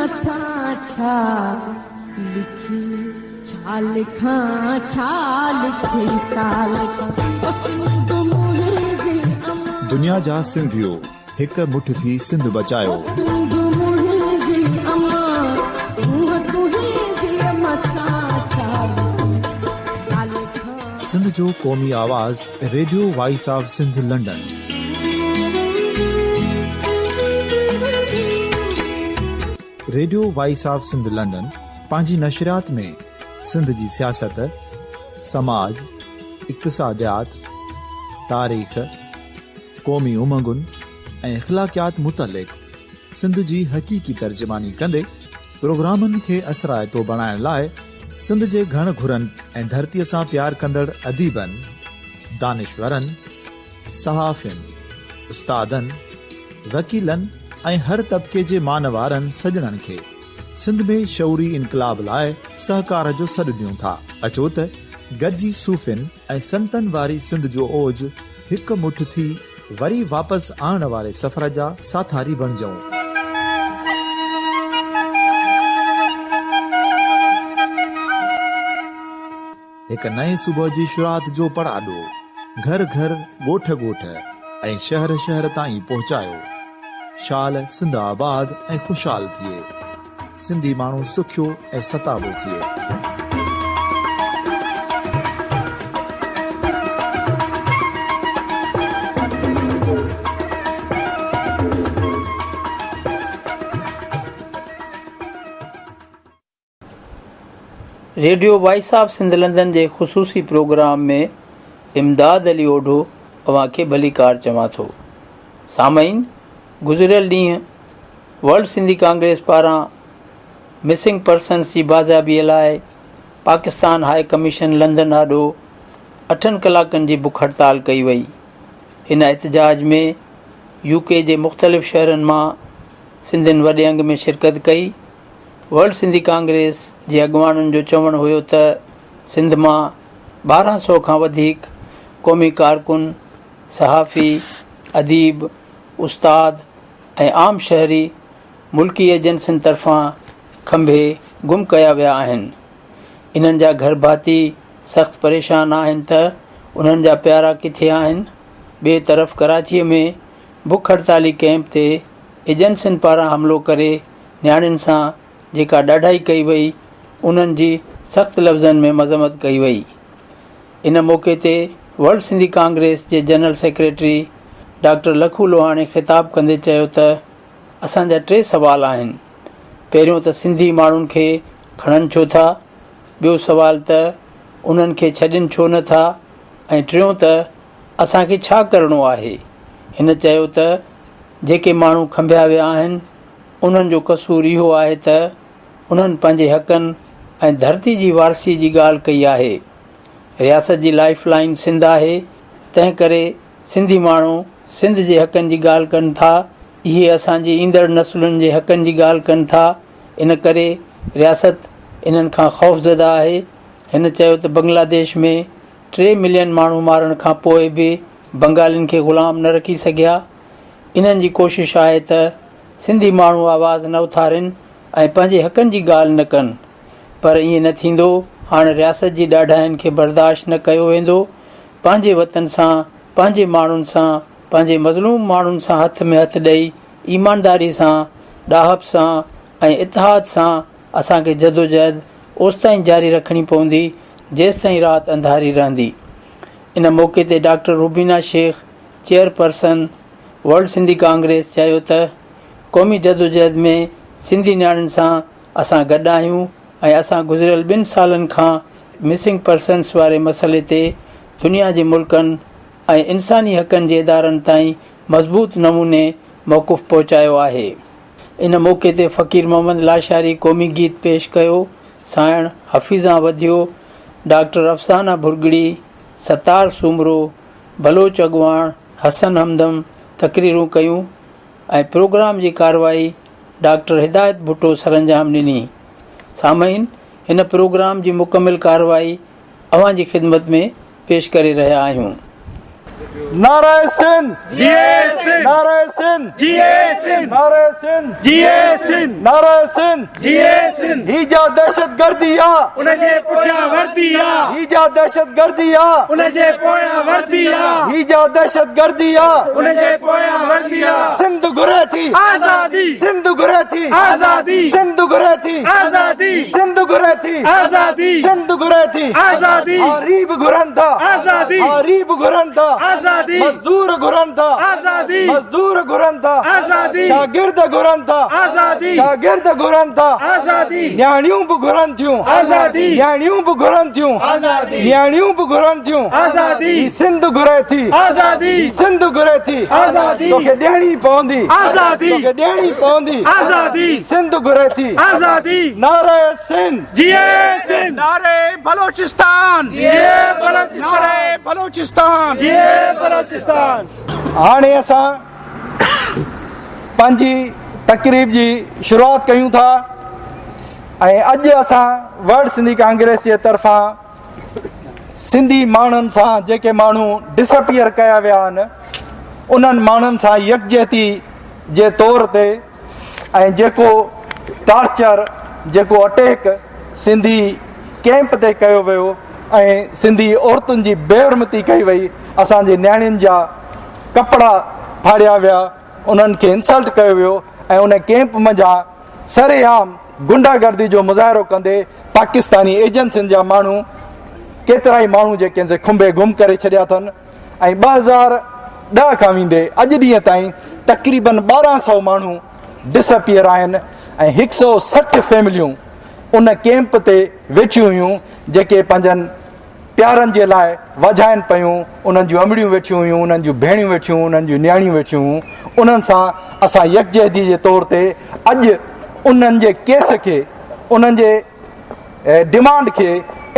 मथां छा लिखी छा लिखां छा लिखी छा लिखां सिंध मुंहिंजी अमां दुनिया जा सिंधियो हिक मुठ थी सिंध बचायो सिंध मुंहिंजी अमां सूंह तुंहिंजी मथां छा लिखां सिंध जो क़ौमी आवाज़ radio voice of Sindh London. Radio voice of Sindh London पंहिंजी नशरियात में सिंध जी सियासत, समाज, इक़्तिसादियात, तारीख़, क़ौमी उमंगुनि ऐं अख़लाक़ियात मुतलिक़ सिंध जी हक़ीक़ी तर्जुमानी कंदे प्रोग्रामनि खे असराइतो बणाइण लाइ सिंध जे घण घुरनि ऐं धरतीअ सां प्यार कंदड़ अदीबनि, दानिशवरनि, सहाफ़ियुनि, उस्तादनि, वकीलनि ऐं हर तबिके जे मानवारनि सजणनि खे सिंध में शऊरी इनकलाब लाइ सहकार जो सॾु ॾियूं था। अचो त गॾिजी सूफ़ियुनि ऐं संतनि वारी सिंध जो ओज हिक मुठ थी वरी वापसि आणण वारे सफ़र जा साथारी बणिजऊं। हिक नए सुबुह जी शुरूआत जो पड़ाॾो घर घर, ॻोठ ॻोठ ऐं शहर शहर ताईं पहुचायो। शाल सिंध आबाद ऐं खुशहाल थिए, सिंधी माण्हू सुखियो ऐं सताबो थिए। Radio voice of Sindh London जे ख़ुसूसी प्रोग्राम में इमदाद अली ओढो अव्हां खे भलीकार चवां थो। सामईन, गुज़िरियल ॾींहुं वर्ल्ड सिंधी कांग्रेस पारां मिसिंग पर्सन्स जी बाज़ाबीअ लाइ पाकिस्तान हाई कमीशन लंदन आॾो 8 कलाकनि जी बुख हड़ताल कई वई। हिन एहतजाज में यूके जे मुख़्तलिफ़ शहरनि मां सिंधियुनि वॾे अंग में शिरकत कई। वर्ल्ड सिंधी कांग्रेस जे अॻुवाननि जो चवणु हुयो त सिंध मां 1200 खां वधीक क़ौमी कारकुन, सहाफ़ी, अदीब, उस्ताद ऐं आम शहरी मुल्की एजेंसियुनि तरफ़ां खंभे गुम कया विया आहिनि। इन्हनि जा घर भाती सख़्तु परेशान आहिनि त उन्हनि जा प्यारा किथे आहिनि। ॿिए तरफ़ कराचीअ में बुख हड़ताली कैंप ते एजेंसियुनि पारां हमिलो करे नियाणियुनि सां जेका ॾाढाई कई वई, उन्हनि जी सख़्तु लफ़्ज़नि में मज़म्मत कई वई। इन मौक़े ते वर्ल्ड सिंधी कांग्रेस जे जनरल सेक्रेटरी डॉक्टर लखू लोहाणी ख़िताब कंदे चयो त असांजा 3 सवाल आहिनि। पहिरियों त सिंधी माण्हुनि खे खणनि छो था, ॿियो सवाल त उन्हनि खे छॾनि छो नथा, ऐं टियों त असांखे छा करिणो आहे। हिन चयो त जेके माण्हू खंभिया विया आहिनि उन्हनि जो कसूर इहो आहे त उन्हनि पंहिंजे हक़नि ऐं धरती जी वारसी जी ॻाल्हि कई आहे। रियासत जी लाइफ लाइन सिंध आहे, तंहिं करे सिंधी माण्हू सिंध जे हक़नि जी ॻाल्हि कनि था। इहे असांजी ईंदड़ नसलुनि जे हक़नि जी ॻाल्हि कनि था। इन करे रियासत इन्हनि खां ख़ौफ़ज़दा आहे। हिन चयो त बांग्लादेश में 3 मिलियन माण्हू मारण खां पोइ बि बंगालियुनि खे ग़ुलाम न रखी सघिया। इन्हनि जी कोशिशि आहे त सिंधी माण्हू आवाज़ न उथारिन ऐं पंहिंजे हक़नि जी ॻाल्हि न कनि, पर ईअं न थींदो। हाणे रियासत जी ॾाढाइनि खे बर्दाश्त न कयो वेंदो। पंहिंजे वतन सां, पंहिंजे माण्हुनि सां, पंहिंजे मज़लूम माण्हुनि सां हथ में हथ ॾेई ईमानदारी सां, ॾाहप सां ऐं इतिहाद सां असांखे जदोजहद ओसिताईं जारी रखणी पवंदी जेसिताईं राति अंधारी रहंदी। इन मौक़े ते doctor Rubina Shaikh, chairperson world Sindhi congress, चयो त क़ौमी जदोजहद में सिंधी नियाणियुनि सां असां गॾु आहियूं ऐं असां गुज़िरियल 2 सालनि खां मिसिंग पर्सन्स वारे मसइले ते दुनिया जे मुल्कनि ऐं इंसानी हक़नि जे इदारनि ताईं मज़बूत नमूने मौक़ुफ़ पहुचायो आहे। इन मौक़े ते फ़क़ीर मोहम्मद लाशारी क़ौमी गीत पेश कयो। साइण हफ़ीज़ा वधियो, डॉक्टर अफ़साना भुरगड़ी, सतार सूमरो, बलोच अॻुवाण, हसन हमदम तक़रीरूं कयूं ऐं प्रोग्राम जी कार्रवाई डॉक्टर हिदायत भुट्टो सरंजाम ॾिनी। सामईन, हिन प्रोग्राम जी मुकमिल कार्रवाई अव्हां जी ख़िदमत में पेश करे रहिया आहियूं। नारायण सिंह नारायण सिंह नारायण सिंह नारायण सिंह ही जा दहशत गर्दी आ उनजे पुठियां वर्दी आ ही जा दहशत गर्दी आ उनजे पोयां वर्दी आ ही जा दहशत गर्दी आ उनजे पोयां वर्दी आ सिंध घुरे थी आजादी सिंध घुरे थी आजादी सिंध घुरे थी आजादी सिंध घुरे थी आजादी सिंध घुरे थी आजादी गरीब घुरन था आजादी गरीब घुरन था आजादी मजदूर घुरन था आजादी मजदूर घुरन था आजादी शागिर्द घुरन था आजादी शागिर्द घुरन था आजादी न्याणियूं बि घुरन थियूं आजादी न्याणियूं बि घुरन थियूं आजादी न्याणियूं बि घुरन थियूं आजादी ही सिंध घुरे थी आजादी सिंध घुरे थी आजादी तोखे ॾियणी पवंदी आजादी तोखे ॾियणी पवंदी आजादी सिंध घुरे थी आजादी नारायण सिंह जिए सिंध नारे बलोचिस्तान जिए बलोचिस्तान नारे बलोचिस्तान जिए बलोचिस्तान हाणे असां पंहिंजी तक़रीब जी शुरूआत कयूं था ऐं अॼु असां वर्ल्ड सिंधी कांग्रेस जे तरफ़ां सिंधी माण्हुनि सां जेके माण्हू डिसअपियर कया विया आहिनि उन्हनि माण्हुनि सां यकजहती जे तौर ते ऐं जेको टार्चर जेको अटैक सिंधी कैंप ते कयो वियो ऐं सिंधी औरतुनि जी बेहरमती कई वई असांजे न्याणियुनि जा कपिड़ा फाड़िया विया उन्हनि खे इंसल्ट कयो वियो ऐं उन कैंप मंझां सरेआम गुंडागर्दी जो मुज़ाहिरो कंदे पाकिस्तानी एजेंसियुनि जा माण्हू केतिरा ई माण्हू जेके से खुंबे गुम करे छॾिया अथनि ऐं 2010 खां वेंदे अॼु ॾींहं ताईं तक़रीबन 1200 माण्हू डिसअपियर आहिनि ऐं 160 फैमिलियूं उन कैंप ते वेठियूं हुयूं जेके पंहिंजनि प्यारनि जे लाइ वॼाइनि पियूं उन्हनि जूं अमड़ियूं वेठियूं हुयूं उन्हनि जूं भेणियूं वेठियूं उन्हनि जूं न्याणियूं वेठियूं हुयूं उन्हनि सां असां यकजहती जे तौर ते अॼु उन्हनि जे केस खे उन्हनि जे डिमांड खे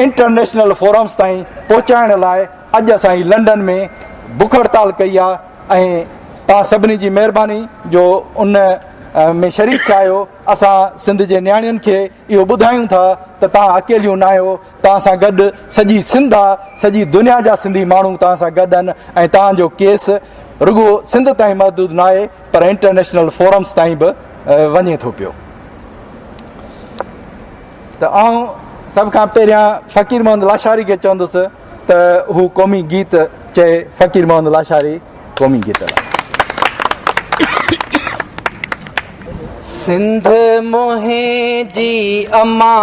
इंटरनेशनल फोरम्स ताईं पहुचाइण लाइ अॼु असां ई लंडन में बुख हड़ताल कई आहे ऐं तव्हां सभिनी जी महिरबानी जो उन में शरीक थिया आहियो असां सिंध जे न्याणियुनि खे इहो ॿुधायूं था त तव्हां अकेलियूं न आहियो तव्हां सां गॾु सॼी सिंध आहे सॼी दुनिया जा सिंधी माण्हू तव्हां सां गॾु आहिनि ऐं तव्हांजो केस रुॻो सिंध ताईं महदूद न आहे पर इंटरनेशनल फोरम्स ताईं बि वञे थो पियो त आउं सभ खां पहिरियां फ़कीर मोहम्मद लाशारी खे चवंदुसि त हू क़ौमी गीत चए फ़कीर मोहम्मद लाशारी क़ौमी गीत लाइ सिंध मोहे जी अम्मा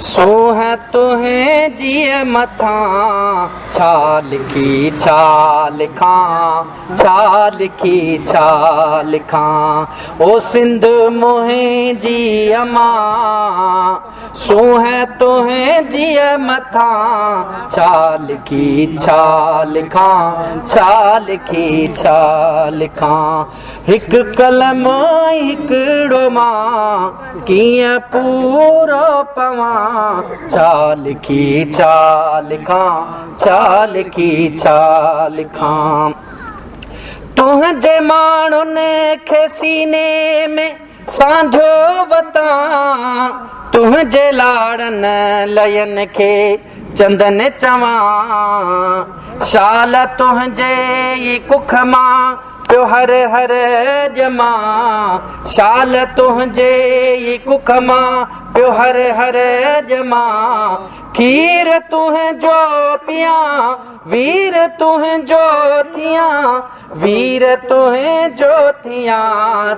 सोह तुहे जीअ मथां छा लिखी छा लिखां छा लिखी छा लिखां ओ सिंध मोहे जी अम्मा सोह तुहे जीअ मथां छा लिखी छा लिखां छा लिखी छा लिखां हिकु कलम हिकिड़ो मां कीअं पूरो पवां छा लिखी छा लिखां छा लिखी छा लिखां तुंहिंजे माण्हुनि खे सीने में सांझो वतां तुंहिंजे लाड़नि लयनि खे चंदन चवां शाल तुंहिंजे ई कुख मां पियो हर हर जमा शाल तुंहिंजे ई कुख मां पियो हर हर जमा खीर तुंहिंजो पियां वीर तुंहिंजो थियां वीर तुंहिंजो थियां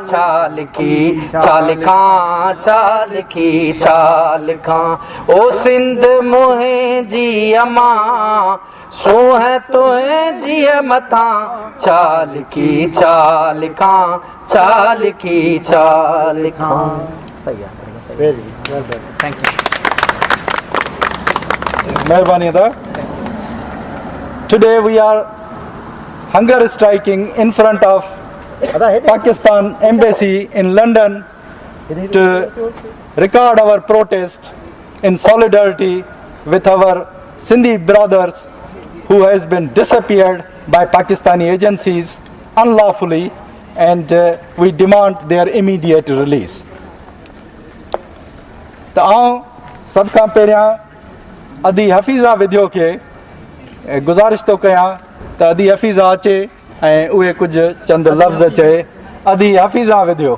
छा लिखी छा लिखां छा लिखी छा लिखां ओ सिंध मोहे जी अम्मा सोह तुंहिंजी मथां छा लिखी छा लिखां छा लिखी छा लिखां सही आहे थैंक यू महिरबानी अथव Today we are hunger striking in front of Pakistan Embassy in London to record our protest in solidarity with our Sindhi brothers who has been disappeared by Pakistani agencies unlawfully, and we demand their immediate release. त आउं सभ खां पहिरियां अदी हफ़ीज़ा विधियो खे गुज़ारिश थो कयां त अदी हफ़ीज़ा अचे ऐं उहे कुझु चंद लफ़्ज़ चए। अदी हफ़ीज़ा विधियो।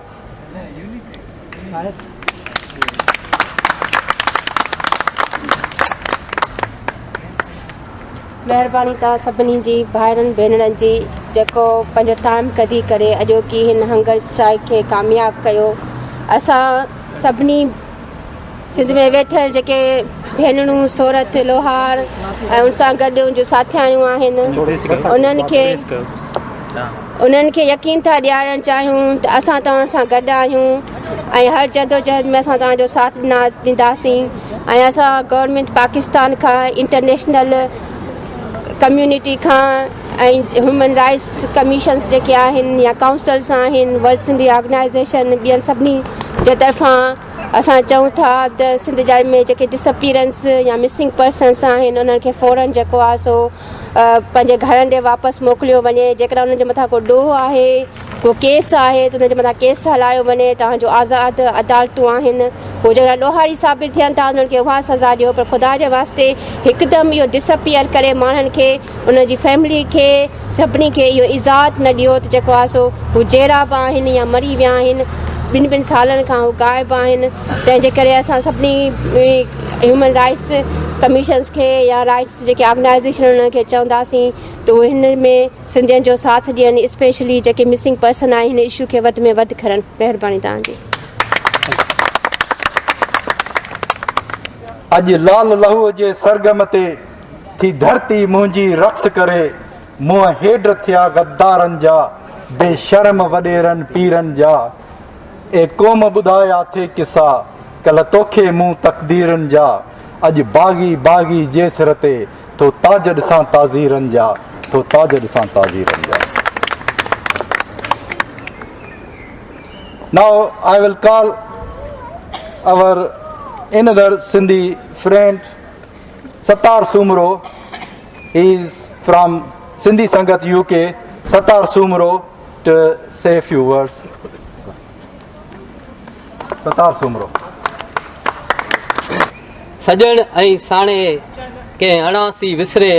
महिरबानी तव्हां सभिनी जी भाइरनि भेनरनि जी जेको पंहिंजो टाइम कढी करे अॼोकी हिन हंगर स्ट्राइक खे कामयाबु कयो। असां सभिनी सिंध में वेठल जेके भेनरूं सूरत लोहार ऐं उन सां गॾु जो साथियायूं आहिनि उन्हनि खे यकीन था ॾियारणु चाहियूं त असां तव्हां सां गॾु आहियूं ऐं हर जदोजहद में असां तव्हांजो साथ ॾींदासीं। ऐं असां गवर्नमेंट पाकिस्तान खां इंटरनेशनल कम्यूनिटी खां ऐं ह्यूमन राइट्स कमीशन्स जेके आहिनि या काउंसल्स आहिनि, वर्ल्ड सिंधी ऑर्गेनाइज़ेशन, ॿियनि सभिनी जे तरफ़ां असां चऊं था त सिंध जा में जेके डिसअपीरेंस या मिसिंग पर्सन्स आहिनि उन्हनि खे फ़ौरन जेको आहे सो पंहिंजे घरनि ॾे वापसि मोकिलियो वञे। जेकॾहिं उन्हनि जे मथां को ॾोह आहे, को केस आहे त उनजे मथां केस हलायो वञे। तव्हांजो आज़ादु अदालतूं आहिनि, उहे जेकॾहिं ॾोहारी साबित थियनि था उन्हनि खे उहा सज़ा ॾियो। पर ख़ुदा जे वास्ते हिकदमि इहो डिसअपियर करे माण्हुनि खे, उनजी फैमिली खे, सभिनी खे इहो इज़ात न ॾियो त जेको आहे सो हू जहिड़ा बि आहिनि या मरी विया आहिनि, ॿिनि सालनि खां हू गाइबु आहिनि। तंहिंजे करे असां सभिनी ह्यूमन राइट्स कमीशन्स खे या राइट्स जेके ऑर्गेनाइज़ेशन उन्हनि खे चवंदासीं त उहे हिन में सिंधियुनि जो साथ ॾियनि, स्पेशली जेके मिसिंग पर्सन आहिनि हिन इशू खे वधि में वधि खणनि। महिरबानी तव्हांजी। अॼु लाल लहूअ जे सरगम ते थी धरती मुंहिंजी रक़्स करे, मुंहं हेड थिया गद्दारनि जा, बेशर्म वॾेरनि पीरनि जा। ए क़ौम ॿुधाया थे किसा, कल्ह तोखे मूं तक़दीरनि जा। अॼु बाग़ी बाग़ी जे सिर ते तो ताज ॾिसां ताज़ीरनि जा, तो ताज ॾिसां ताज़ीरनि जा। Now I will call our another Sindhi friend, Sattar Sumro. He is from Sindhi Sangat UK. Sattar Sumro to say a few words. Sattar Sumro. सजण ऐं साणे कंहिं अणासी विसरे,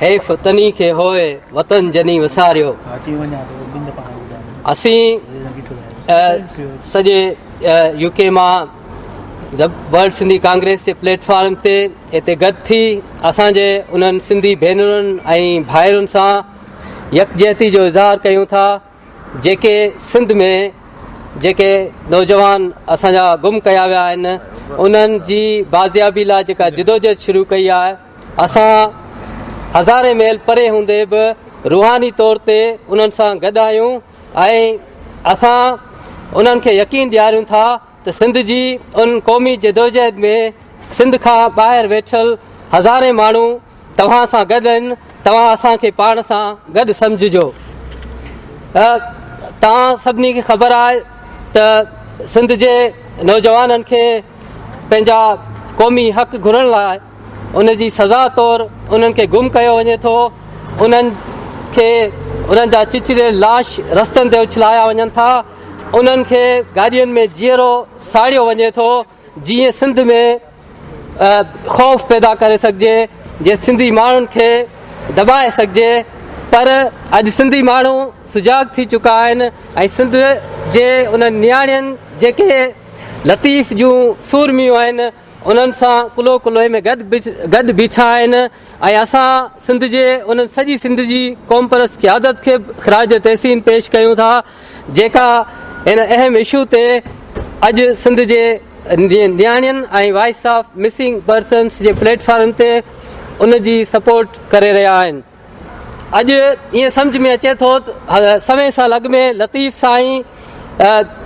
हेफ़ तनी खे होए वतन जनी विसारियो। असीं सॼे यूके मां वर्ल्ड सिंधी कांग्रेस जे प्लेटफॉर्म ते हिते गॾु थी असांजे उन्हनि सिंधी भेनरुनि ऐं भाइरुनि सां यकजहती जो इज़हार कयूं था जेके सिंध में जेके नौजवान असांजा गुम कया विया आहिनि उन्हनि जी बाज़ियाबी लाइ जेका जिदोजहद शुरू कई आहे। असां हज़ारे मेल परे हूंदे बि रूहानी तौर ते उन्हनि सां गॾु आहियूं ऐं असां उन्हनि खे यकीन ॾियारियूं था त सिंध जी उन क़ौमी जिदोजहद में सिंध खां ॿाहिरि वेठल हज़ारे माण्हू तव्हां सां गॾु आहिनि। तव्हां असांखे पाण सां गॾु सम्झिजो। तव्हां सभिनी खे ख़बर आहे त सिंध जे नौजवाननि खे पंहिंजा क़ौमी हक़ घुरण लाइ उन जी सज़ा तौरु उन्हनि खे गुम कयो वञे थो। उन्हनि जा चिचड़े लाश रस्तनि ते उछलाया वञनि था। उन्हनि खे गाॾियुनि में जीअरो साड़ियो वञे थो जीअं सिंध में ख़ौफ़ पैदा करे सघिजे, जीअं सिंधी माण्हुनि खे दॿाए सघिजे। पर अॼु सिंधी माण्हू सुजाग थी चुका आहिनि ऐं सिंध जे उन्हनि नियाणियुनि जेके लतीफ़ जूं सूरमियूं आहिनि उन्हनि सां कुलो कुलोए में गॾु बीठा आहिनि ऐं असां सिंध जे उन्हनि सॼी सिंध जी क़ौम परस्त क़यादत खे ख़राज तहसीन पेश कयूं था जेका हिन अहम इशू ते अॼु सिंध जे नियाणियुनि ऐं voice of missing persons J platform ते उन जी सपोर्ट करे रहिया आहिनि। अॼु ईअं सम्झ में अचे थो त समय सां लॻ में लतीफ़ साईं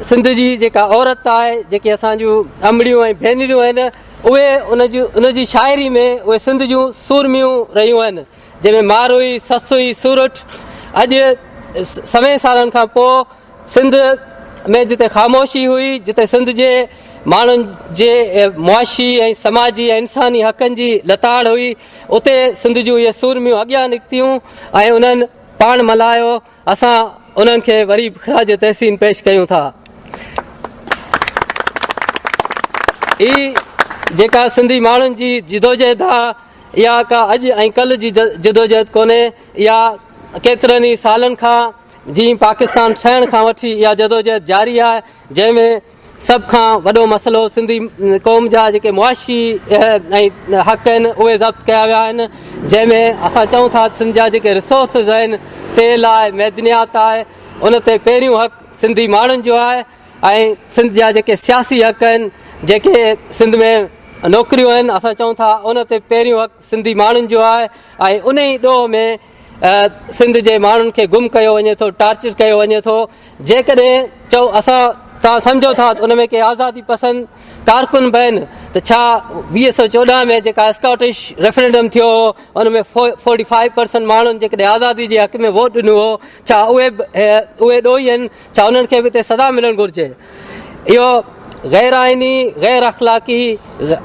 सिंध जी जेका औरत आहे जेके असांजूं अमड़ियूं ऐं भेनरियूं आहिनि उहे उन जी शाइरी में उहे सिंध जूं सूरमियूं रहियूं आहिनि जंहिंमें मारुई ससुई सूरठ। अॼु समय सालनि खां पोइ सिंध में जिते ख़ामोशी हुई, जिते सिंध जे माण्हुनि जे मुआशी ऐं समाजी ऐं इंसानी हक़नि जी लताड़ हुई, उते सिंध जूं इहे सूरमियूं अॻियां निकितियूं ऐं उन्हनि पाण मल्हायो। असां उन्हनि खे वरी ख़राज तहसीन पेश कयूं था। ई जेका सिंधी माण्हुनि जी जिदोजहद आहे इहा का अॼु ऐं कल्ह जी जदोजहद कोन्हे, इहा केतिरनि ई सालनि खां जीअं पाकिस्तान ठहण खां वठी इहा जदोजहद जारी आहे, जंहिंमें सभ खां वॾो मसइलो सिंधी क़ौम जा जेके मुआशी ऐं हक़ आहिनि उहे ज़ब्त कया विया आहिनि, जंहिंमें असां चऊं था सिंध जा जेके रिसोर्सिस आहिनि, तेल आहे, मैदनियात आहे, उन ते पहिरियों हक़ सिंधी माण्हुनि जो आहे। ऐं सिंध जा जेके सियासी हक़ आहिनि, जेके सिंध में नौकरियूं आहिनि, असां चऊं था उन ते पहिरियों हक़ सिंधी माण्हुनि जो आहे। ऐं उन ई ॾोह में सिंध जे माण्हुनि खे गुम कयो वञे थो, टार्चर कयो वञे थो। जेकॾहिं चओ असां तव्हां सम्झो था उन में के आज़ादी पसंद कारकुन बि आहिनि, त छा 2014 में जेका स्कॉटिश रेफरेंडम थियो हो उन में 45% माण्हुनि जेकॾहिं आज़ादी जे हक़ में वोट ॾिनो हो, छा उहे ॾोही आहिनि? छा उन्हनि खे बि हिते सज़ा मिलणु घुरिजे? इहो गैर आइनी, गैर अख़लाक़ी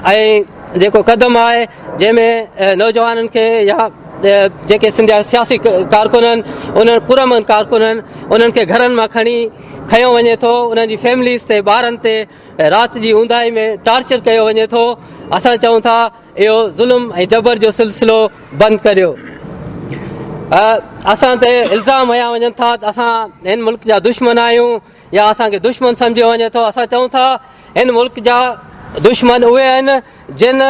ऐं जेको क़दम आहे, जंहिंमें नौजवाननि खे या जेके सिंध जा सियासी कारकुन आहिनि, उन्हनि पुरअमन कारकुन आहिनि, उन्हनि खे घरनि मां खणी खयो वञे थो, उन्हनि जी फैमिलीज़ ते ॿारनि ते राति जी ऊंदाही में टार्चर कयो वञे थो। असां चऊं था इहो ज़ुल्म ऐं जबर जो सिलसिलो बंदि करियो। असां ते इल्ज़ाम हया वञनि था त असां हिन मुल्क जा दुश्मन आहियूं या असांखे दुश्मन सम्झियो वञे थो। असां चऊं था हिन मुल्क जा दुश्मन उहे आहिनि जिन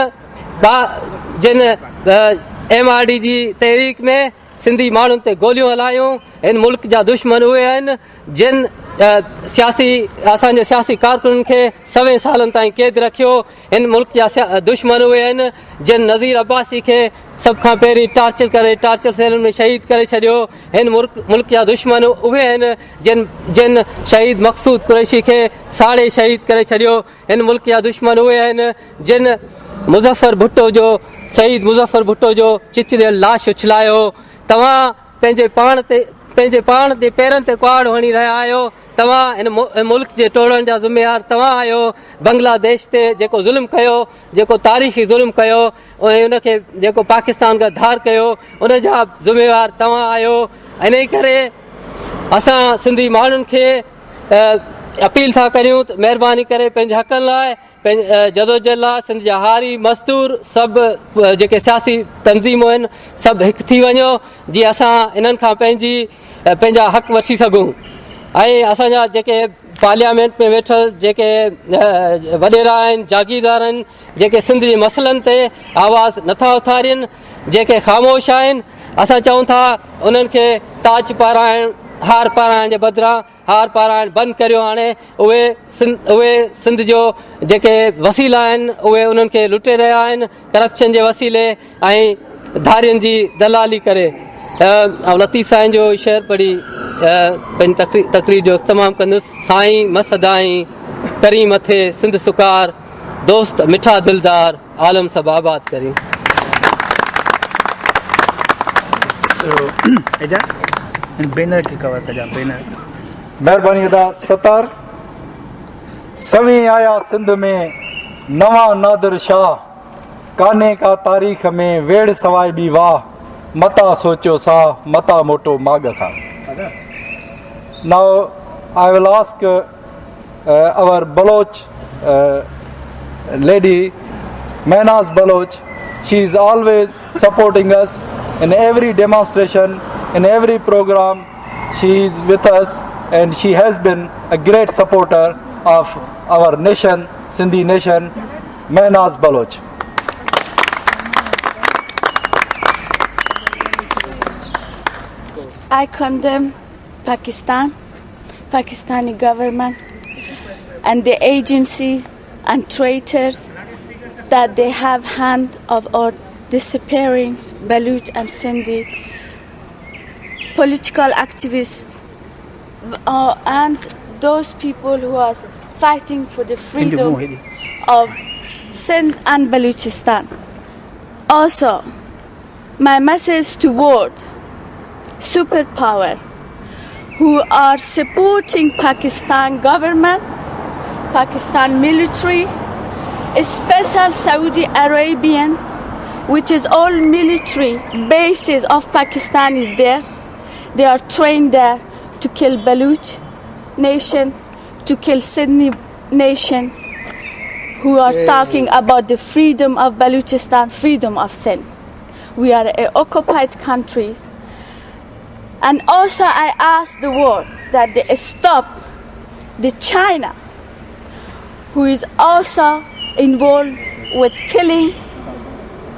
MRD जी तहरीक में सिंधी माण्हुनि ते गोलियूं हलायूं। हिन मुल्क जा दुश्मन उहे आहिनि जिन असांजे सियासी कारकुननि खे 100 सालनि ताईं क़ैद रखियो। हिन मुल्क जा दुश्मन उहे आहिनि जिन नज़ीर अब्बासी खे सभ खां पहिरीं टार्चर सेलनि में शहीद करे छॾियो। हिन मुल्क जा दुश्मन उहे आहिनि जिन शहीद मक़सूद कुरैशी खे साड़े शहीद करे छॾियो। हिन मुल्क जा दुश्मन उहे आहिनि जिन शहीद मुज़फ़र भुट्टो जो चिचरियल लाश उछलायो। तव्हां पंहिंजे पाण ते पेरनि ते कुहाड़ हणी रहिया आहियो। तव्हां हिन मुल्क जे टोड़ण जा ज़िम्मेवार तव्हां आहियो। बांग्लादेश ते जेको ज़ुल्म कयो, जेको तारीख़ी ज़ुल्म कयो, उनखे जेको पाकिस्तान खां धार कयो, उन जा ज़िम्मेवार तव्हां आहियो। इन करे असां सिंधी माण्हुनि खे अपील था करियूं त महिरबानी करे पंहिंजे हक़नि लाइ जदोजहद लाइ सिंध जा हारी मज़दूर सभु जेके सियासी तंज़ीमूं आहिनि सभु हिकु थी वञो, जीअं असां इन्हनि खां पंहिंजा हक़ वठी सघूं। ऐं असांजा जेके पार्लियामेंट में वेठल जेके वॾेरा आहिनि, जागीरदार आहिनि, जेके सिंध जे मसइलनि ते आवाज़ नथा उथारियनि, जेके ख़ामोश आहिनि, असां चऊं था उन्हनि खे ताज पाराइण, हार पाराइण जे बदिरां हार पाराइण बंदि करियो। हाणे उहे सिंध जो जेके वसीला आहिनि उहे उन्हनि खे लुटे रहिया आहिनि करप्शन जे वसीले ऐं धारियुनि जी दलाली करे। लतीफ़ साईं जो शेर पढ़ी पंहिंजी तक़रीर जो इख़्तिमाम कंदुसि। साईं मसदाई करी मथे सिंध सुकार, दोस्त मिठा दिलदार, आलम सभु आबाद करी। महिरबानी अदा सतार। सवी आया सिंध में नवा नादिर शाह, काने का तारीख़ में वेड़ सवाइ बि वाह, मता सोचियो साह, मता मोटो माग खां। Now I will ask our Baloch lady Mehnaz Baloch. She is always supporting us in every demonstration, in every program. She is with us and she has been a great supporter of our nation, Sindhi nation. Mehnaz Baloch. I condemn Pakistani government and the agencies and traitors that they have hand of our disappearing Baluch and Sindhi political activists and those people who are fighting for the freedom of Sindh and Baluchistan. Also, my message toward superpower who are supporting Pakistan government, Pakistan military, especially Saudi Arabian, which is all military bases of Pakistan is there. They are trained there to kill Baluch nation, to kill Sindhi nations, who are talking about the freedom of Baluchistan, freedom of Sindh. We are occupied countries. And also I ask the world that they stop the China, who is also involved with killing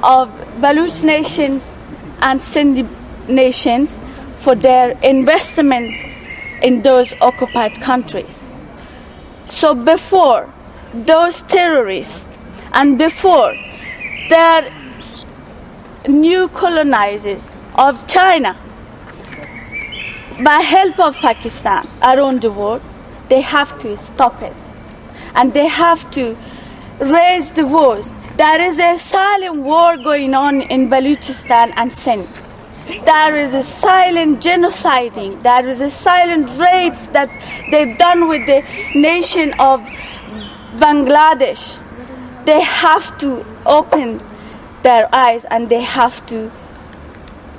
of Baloch nations and Sindhi nations for their investment in those occupied countries. So before those terrorists and before their new colonizers of China, by help of Pakistan around the world, they have to stop it. And they have to raise the wars. There is a silent war going on in Balochistan and Sindh. There is a silent genociding. There is a silent rapes that they've done with the nation of Bangladesh. They have to open their eyes and they have to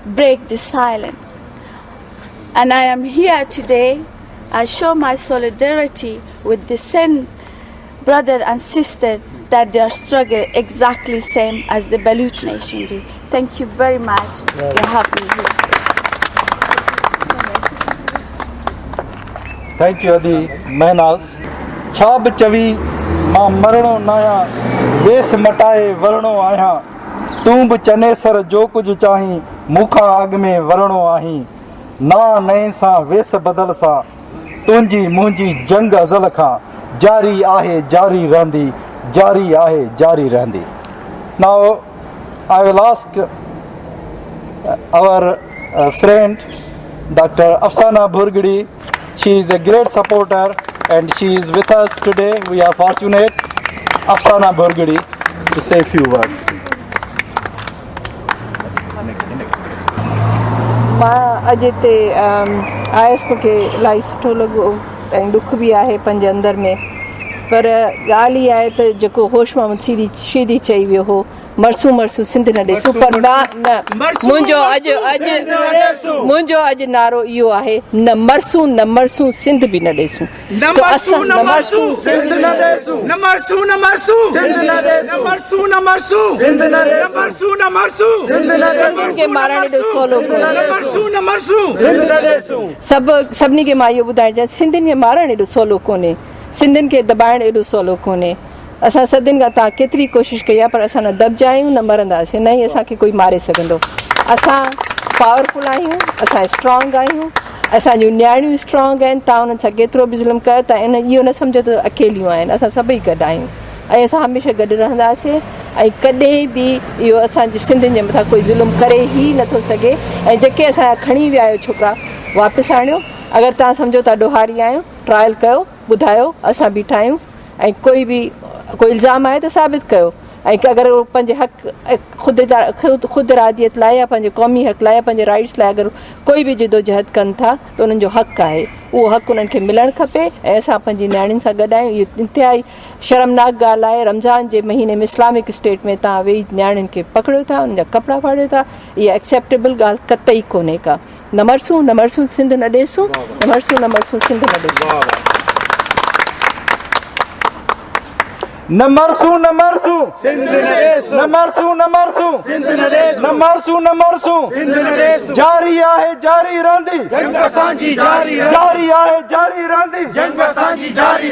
break the silence. And I am here today. I show my solidarity with the Sindh brother and sister that they are struggling exactly same as the Baloch nation do. Thank you very much for having me here. Thank you, Adi Mehnaz. Chab chavi ma marno naya ves mataye varno aya tum chane sar jo kuj chahi mukha ag me varno ahi na nae sa ves badal sa tunji munji jang azal kha jari ahe jari randi jari ahe jari randi. Now I will ask our friend Dr. Afsana Bhurgadi. She is a great supporter and she is with us today. We are fortunate. Afsana Bhurgadi to say a few words. मां अॼु हिते आयसि मूंखे इलाही सुठो लॻो ऐं ॾुख बि आहे पंहिंजे अंदरि में पर ॻाल्हि इहा आहे त जेको होश मां सीधी चई वियो हो मरसूं मरसूं सिंध न ॾिसूं पर मुंहिंजो अॼु नारो इहो आहे न मरसूं सिंध बि न ॾिसूं सिंधियुनि खे मारण एॾो सवलो सभिनी खे मां इहो ॿुधाइण चाहियां सिंधियुनि खे मारण एॾो सवलो कोन्हे सिंधियुनि खे दॿाइण एॾो सवलो कोन्हे असां सदियुनि खां तव्हां केतिरी कोशिशि कई आहे पर असां न दॿिजा आहियूं न मरंदासीं न ई असांखे कोई मारे सघंदो असां पावरफुल आहियूं असां स्ट्रॉन्ग आहियूं असांजूं न्याणियूं स्ट्रॉन्ग आहिनि तव्हां उन्हनि सां केतिरो बि ज़ुल्म कयो त इहो न सम्झो त अकेलियूं आहिनि असां सभई गॾु आहियूं ऐं असां हमेशह गॾु रहंदासीं ऐं कॾहिं बि इहो असांजे सिंधियुनि जे मथां कोई ज़ुल्म करे ई नथो सघे ऐं जेके असांजा खणी विया आहियो छोकिरा वापसि आणियो अगरि तव्हां सम्झो था ॾोहारी आहियो ट्रायल कयो ॿुधायो असां बीठा आहियूं ऐं कोई इल्ज़ाम आहे त साबित कयो ऐं अगरि उहो पंहिंजे हक़ ख़ुदि रादियत लाइ या पंहिंजे क़ौमी हक़ लाइ या पंहिंजे राइट्स लाइ अगरि कोई बि जिदोजहद कनि था त उन्हनि जो हक़ु आहे उहो हक़ु उन्हनि खे मिलणु खपे ऐं असां पंहिंजी न्याणियुनि सां गॾु आहियूं इहो इंतिहाई शर्मनाक ॻाल्हि आहे रमज़ान जे महीने में इस्लामिक स्टेट में तव्हां वेही न्याणियुनि खे पकड़ियो था उन्हनि जा कपिड़ा फाड़ियो था इहा एक्सेप्टेबल ॻाल्हि कतई कोन्हे का न मरसूं सिंध न ॾेसूं न मरसूं सिंध न ॾेसूं न मरसूं सिंध न ॾेसूं न मरसूं सिंध न ॾेसूं जारी आहे जारी रहंदी जंग असांजी जारी आहे जारी रहंदी जंग असांजी जारी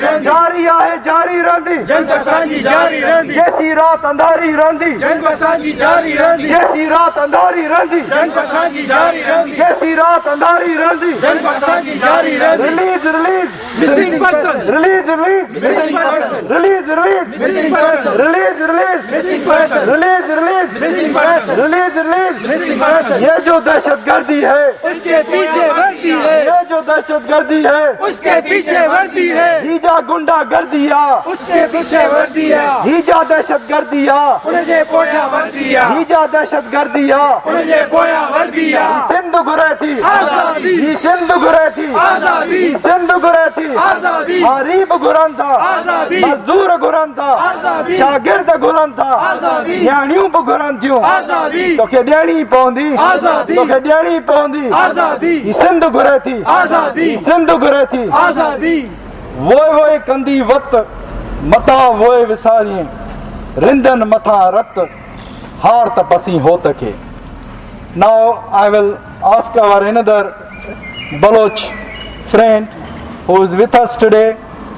आहे जारी रहंदी जंग असांजी जारी रहंदी जैसी रात अंधारी रहंदी जंग असांजी जारी रहंदी जैसी रात अंधारी रहंदी जंग असांजी जारी रहंदी जैसी रात अंधारी रहंदी जंग असांजी जारी रहंदी release missing person release missing person release missing person release missing person release missing person release missing person ये जो दहशतगर्दी है उसके पीछे वर्दी है ये जो दहशतगर्दी है उसके पीछे वर्दी है हीजा गुंडागर्दिया उसके पीछे वर्दिया हीजा दहशतगर्दिया उनजे पोया वर्दिया हीजा दहशतगर्दिया उनजे पोया वर्दिया सिंध घुरे थी आजादी ही सिंध घुरे थी आजादी सिंध घुरे थी आजादी गरीब घुरन था आजादी मजदूर घुरन था आजादी शागिर्द घुरन था आजादी न्याणियूं बि घुरन थियूं आजादी तोखे ॾियणी पवंदी आजादी तोखे ॾियणी पवंदी आजादी ही सिंध घुरे थी आजादी सिंध घुरे थी आजादी वोए कंदी वत मता वोए विसारी रिंदन मथा रत हार त पसी होत खे Now I will ask our another Baloch friend who is with us today,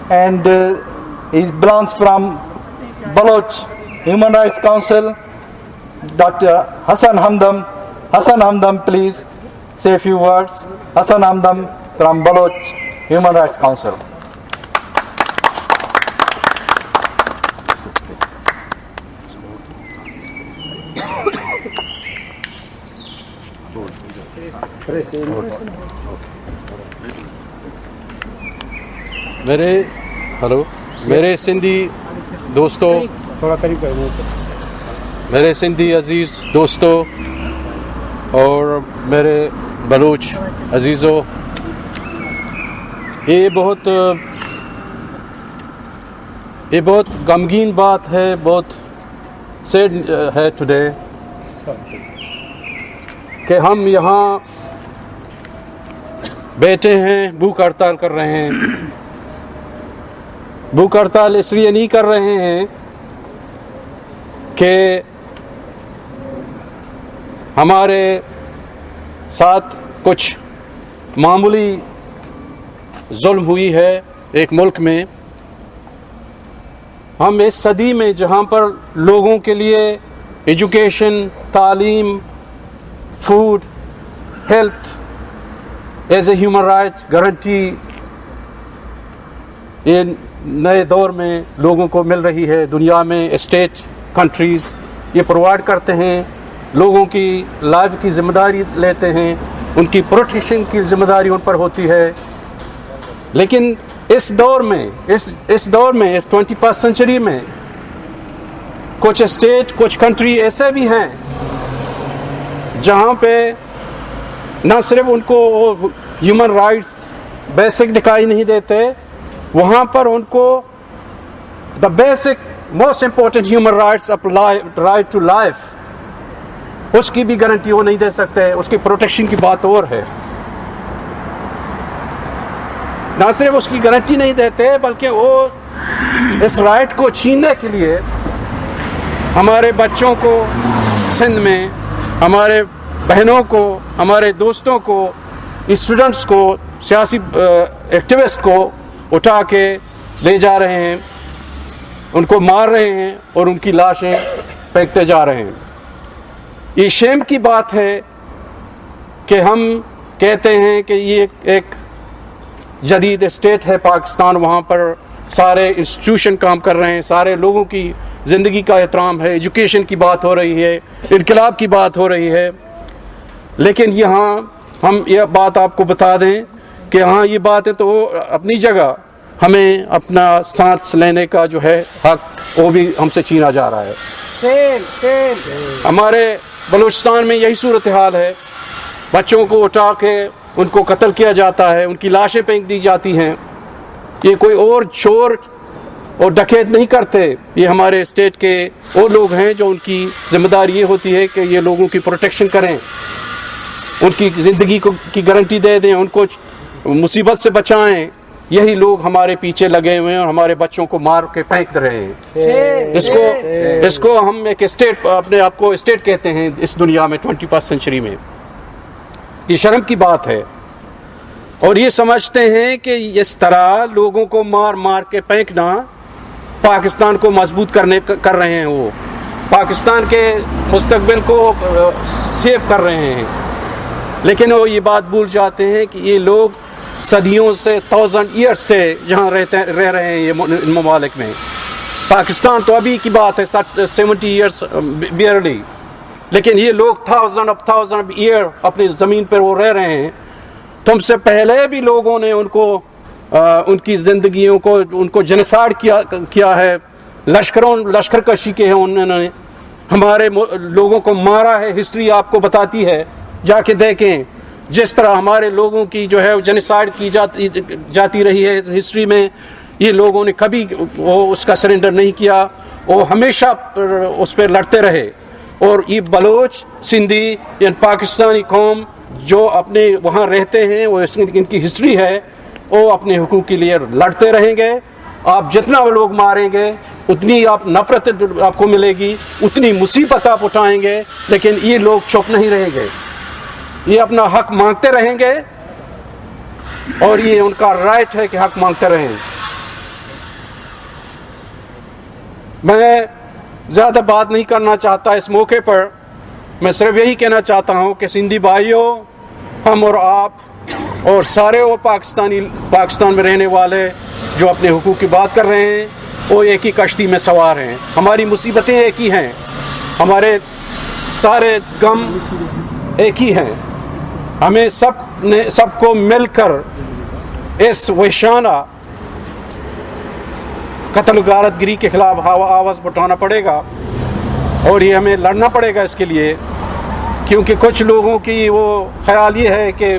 and he belongs from Baloch Human Rights Council, Dr. Hassan Hamdam. Hassan Hamdam, please say a few words. Hassan Hamdam from Baloch Human Rights Council. मेरे सिंधी दोस्तों, थोड़ा करीब करो। मेरे सिंधी अजीज़ दोस्तों और मेरे बलूच अजीज़ों, ये बहुत गमगीन बात है, बहुत सैड है टुडे कि हम यहाँ बैठे हैं, भूख हड़ताल कर रहे हैं। भूख हड़ताल इसलिए नहीं कर रहे हैं कि हमारे साथ कुछ मामूली जुल्म हुई है एक मुल्क में। हम इस सदी में जहाँ पर लोगों के लिए एजुकेशन, तालीम, food, health as a human rights guarantee ये नए दौर में लोगों को मिल रही है। दुनिया में स्टेट, कंट्रीज़ ये प्रोवाइड करते हैं, लोगों की लाइफ की जिम्मेदारी लेते हैं, उनकी प्रोटेक्शन की जिम्मेदारी उन पर होती है। लेकिन इस दौर में इस 21st सेंचुरी में कुछ स्टेट, कुछ कंट्री ऐसे भी हैं जहाँ पे ना सिर्फ उनको ह्यूमन राइट्स बेसिक दिखाई नहीं देते, वहाँ पर उनको the basic most important human rights of right to life, उसकी भी गारंटी वो नहीं दे सकते। उसकी प्रोटेक्शन की बात और है, ना सिर्फ उसकी गारंटी नहीं देते बल्कि वो इस राइट को छीनने के लिए हमारे बच्चों को सिंध में, हमारे बहनों को, हमारे दोस्तों को, स्टूडेंट्स को, सियासी एक्टिविस्ट को उठा के ले जा रहे हैं, उनको मार रहे हैं और उनकी लाशें फेंकते जा रहे हैं। ये शेम की बात है कि हम कहते हैं कि ये एक जदीद स्टेट है पाकिस्तान, वहाँ पर सारे इंस्टीट्यूशन काम कर रहे हैं, सारे लोगों की ज़िंदगी का एहतराम है, एजुकेशन की बात हो रही है, इनकलाब की बात हो रही है। लेकिन यहाँ हम यह बात आपको बता दें कि हाँ ये बात है तो अपनी जगह, हमें अपना सांस लेने का जो है हक वो भी हमसे छीना जा रहा है। हमारे बलूचिस्तान में यही सूरत हाल है, बच्चों को उठा के उनको कत्ल किया जाता है, उनकी लाशें फेंक दी जाती हैं। ये कोई और चोर और डकैत नहीं करते, ये हमारे स्टेट के वो लोग हैं जो उनकी जिम्मेदारी ये होती है कि ये लोगों की प्रोटेक्शन करें, उनकी ज़िंदगी की गारंटी दे दें, उनको मुसीबत से बचाएं। यही लोग हमारे पीछे लगे हुए हैं और हमारे बच्चों को मार के फेंक रहे हैं। इसको हम एक स्टेट, अपने आप को स्टेट कहते हैं इस दुनिया में 21st सेंचुरी में। ये शर्म की बात है और ये समझते हैं कि इस तरह लोगों को मार मार के फेंकना पाकिस्तान को मजबूत कर रहे हैं, वो पाकिस्तान के मुस्तकबिल को सेव कर रहे हैं। लेकिन वो ये बात भूल जाते हैं कि ये लोग सदियों से, 1000 ईयर्स से जहाँ रह रहे हैं ये इन ममालिक में। पाकिस्तान तो अभी की बात है, 70 ईयर्स बियरली, लेकिन ये लोग 1000 ईयर अपनी ज़मीन पर वो रह रहे हैं। तुमसे पहले भी लोगों ने उनकी ज़िंदगियों को, उनको जेनोसाइड किया है, लश्कर कशी के हैं उन्होंने, हमारे लोगों को मारा है। हिस्ट्री आपको बताती है, जाके देखें जिस तरह हमारे लोगों की जो है जेनोसाइड की जाती रही है हिस्ट्री में। ये लोगों ने कभी वो उसका सरेंडर नहीं किया, वो हमेशा उस पर लड़ते रहे। और ये बलोच, सिंधी या पाकिस्तानी कौम जो अपने वहाँ रहते हैं, वो इनकी हिस्ट्री है, वो अपने हुकूक के लिए लड़ते रहेंगे। आप जितना लोग मारेंगे उतनी आप नफरत आपको मिलेगी, उतनी मुसीबत आप उठाएंगे, लेकिन ये लोग चुप नहीं रहेंगे। ये अपना हक मांगते रहेंगे और ये उनका राइट है कि हक मांगते रहें। मैं ज़्यादा बात नहीं करना चाहता इस मौके पर। मैं सिर्फ यही कहना चाहता हूँ कि सिंधी भाइयों, हम और आप और सारे वो पाकिस्तान में रहने वाले जो अपने हुकूक की बात कर रहे हैं, वो एक ही कश्ती में सवार हैं। हमारी मुसीबतें एक ही हैं, हमारे सारे गम एक ही हैं। हमें सबको मिलकर इस वहशाना कत्ल गारतगिरी के खिलाफ आवाज़ उठाना पड़ेगा और ये हमें लड़ना पड़ेगा इसके लिए, क्योंकि कुछ लोगों की वो ख्याल ये है कि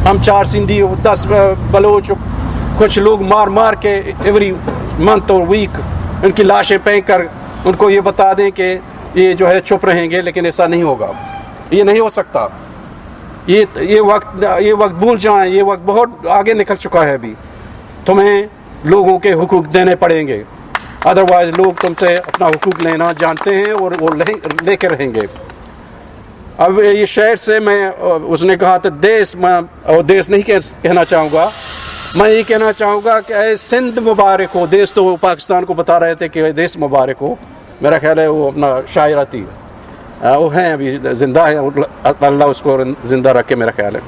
हम 4 सिंधी 10 बलोच कुछ लोग मार मार के एवरी मंथ और वीक उनकी लाशें फेंक कर उनको ये बता दें कि ये जो है चुप रहेंगे, लेकिन ऐसा नहीं होगा, ये नहीं हो सकता। ये वक्त भूल जाएं, ये वक्त बहुत आगे निकल चुका है। अभी तुम्हें लोगों के हुकूक देने पड़ेंगे, अदरवाइज लोग तुमसे अपना हुकूक लेना जानते हैं और वो लेके रहेंगे। अब ये शहर से मैं, उसने कहा था देश, मैं और देश नहीं कहना चाहूँगा, मैं ये कहना चाहूँगा कि सिंध मुबारक हो। देश तो पाकिस्तान को बता रहे थे कि देश मुबारक हो, मेरा ख्याल है वो अपना शायरा थी, वो हैं अभी ज़िंदा है, अल्लाह उसको ज़िंदा रखे मेरा ख्याल है।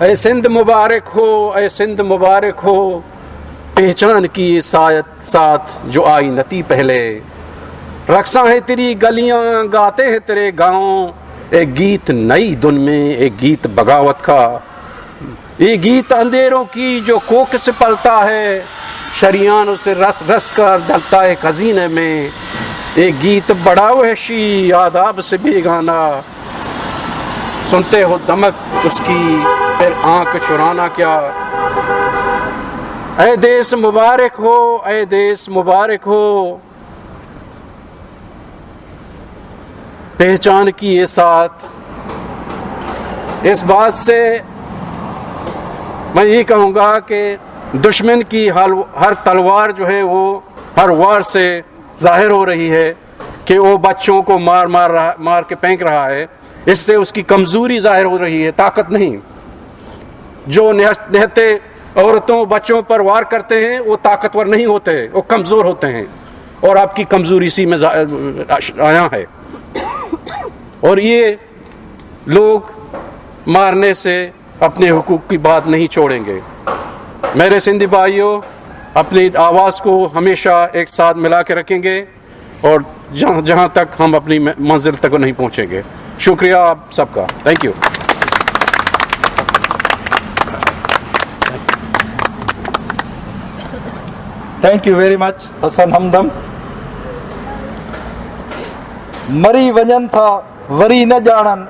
ऐ सिंध मुबारक हो, ऐ सिंध मुबारक हो, पहचान की साथ जो आई नती पहले, रक्सा है तेरी गलियां, गाते हैं तेरे गाँव, एक गीत नई धुन में, एक गीत बगावत का, ये गीत अंधेरों की जो कोक से पलता है, शरियान से रस रस कर डलता है खजीने में, एक गीत बड़ा वहशी आदाब से बेगाना, सुनते हो दमक उसकी फिर आंख चुराना क्या। ऐ देश मुबारक हो, ऐ देश मुबारक हो, पहचान की ये साथ। इस बात से मैं ये कहूँगा कि दुश्मन की हर तलवार जो है वो हर वार से जाहिर हो रही है कि वो बच्चों को मार के फेंक रहा है, इससे उसकी कमज़ोरी जाहिर हो रही है, ताकत नहीं। जो निहत्ते औरतों बच्चों पर वार करते हैं वो ताकतवर नहीं होते, वो कमज़ोर होते हैं, और आपकी कमज़ोरी इसी में आया है। और ये लोग मारने से अपने हुकूक की बात नहीं छोड़ेंगे। मेरे सिंधी भाइयों, अपनी आवाज़ को हमेशा एक साथ मिला के रखेंगे और जहाँ तक हम अपनी मंजिल तक नहीं पहुँचेंगे। शुक्रिया आप सबका, thank you. Thank you very much Hasan Hamdam. मरी वञनि था वरी न ॼाणनि,